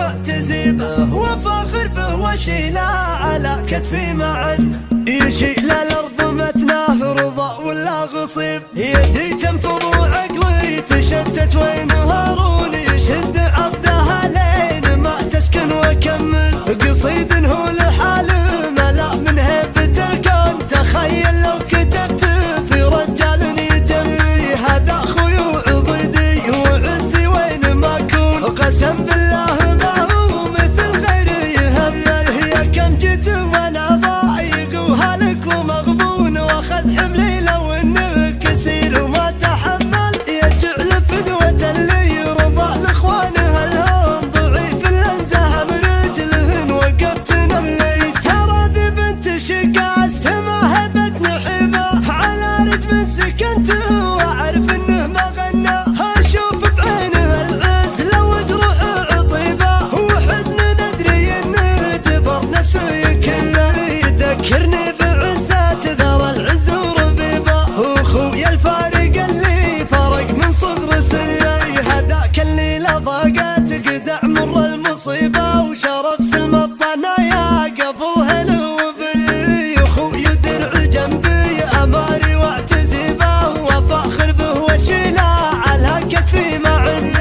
واعتزبه وفاخر به وشيله على كتفي معا يشيل الارض متناه رضا ولا غصيب يدي تنفض وعقلي تشتت وين هارون يشد عضها لين ما تسكن وكمل قصيد هو لحاله ملا من هيبة الكون تخيل لو كتبت في رجال يجري هذا اخوي وعضيدي وعزي وين ما اكون قسم بالله ما هو مثل غيري هي كم جيت وانا ضايق وهلك ومغبون واخذ حملي لو انه كسير وما تحمل يجعل فدوة اللي يرضى لاخوانه الهون ضعيف الانزه برجلهن وقفت نملي هذه بنت شقاس ما هبت نحبه على رجم سكنت واعرف انه ما غنى اشوف بعينه العز لو جروح عطيبه وحزن ندري انه جبر نفسه يكله يذكرني بعزات ذر العز وربيبه واخويا الفارق اللي فرق من صغر سني هذاك اللي لضاقت قدع مر المصيبه وشرف سلم الضنايا قبل هلو بي اخويا درع جنبي اماري واعتزبه وفاخر به وشيله على كتفي معي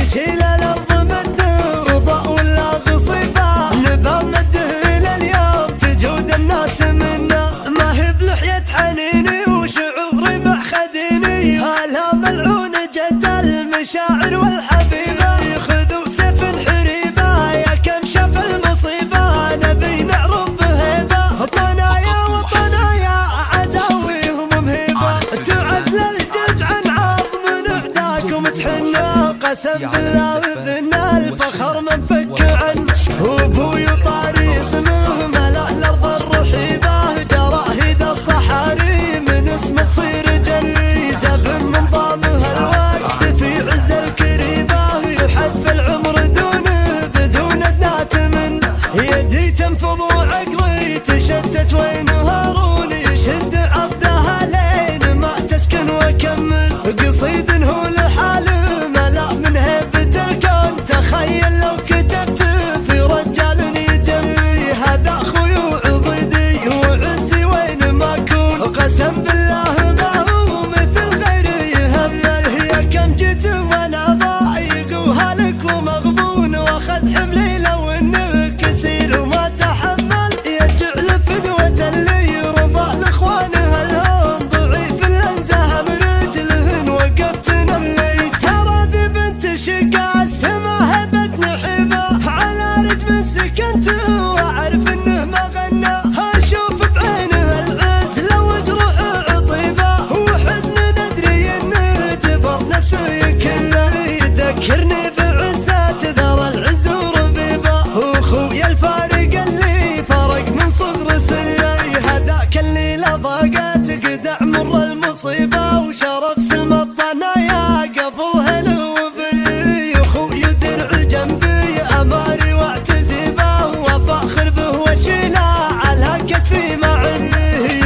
يشيل الارض مد رضا ولا غصيبه نبى مده لليوم تجود الناس منا ما هي بلحيه حنيني وشعوري مع خديني هلا ملعون جد المشاعر والحبيبه خذوا سيف حريبه يا كم شاف المصيبه نبي نعرف بهيبه طنايا وطنايا عداويهم مهيبه تعز للجد عن عظم نعداكم تحنى قسم بالله بنا الفخر منفك عنه وابوي طاري اسمه ملا الارض الرحيبه جراهيد الصحاري من اسمه تصير جلي زبن من ضامها الوقت في عز الكريبه يحد في العمر دونه بدون ادنات منه يدي تنفض وعقلي تشتت وين هارون يشد عضها لين ما تسكن وكمل قصيد هو لحاله ملا من هيبة الكون تخيل لو كتبت في رجال يجري هذا اخوي وعضيدي وعزي وين ما اكون قسم بالله ما هو مثل غيري هي كم جيت وانا ضايق وهلك ومغبون واخذ حملي لو انه كسير وما تحمل يجعل فدوة اللي يرضى لاخوانه الهون ضعيف الانزه برجلهن وقفت نملي هذه بنت شقاس ما هبت نحبه على رجم سكنت واعرف انه ما غنى اشوف بعينه العز لو جروح عطيبه وحزن ندري انه جبر نفسه يكله يذكرني بعزات ذر العز وربيبه واخويا الفارق اللي فرق من صغر سني هذاك اللي لضاقت قدع مر المصيبه وشرف سلم الضنايا قبل هلو بي اخويا درع جنبي اماري واعتزبه وفاخر به وشيله على كتفي معي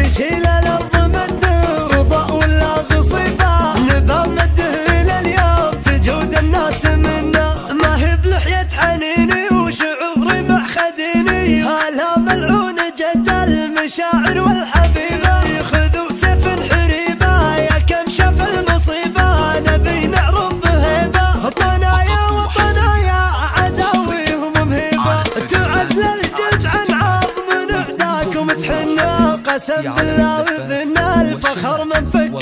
يشيل الارض مد رضا ولا غصيبه نبى مده لليوم تجود الناس منا ما هي بلحيه حنيني وشعوري مع خديني هلا ملعون جد المشاعر والحبيبه خذوا سيف حريبه يا كم شاف المصيبه نبي نعرف بهيبه طنايا وطنايا عداويهم مهيبه تعز للجد عن عظم نعداكم تحنى قسم بالله بنا الفخر منفك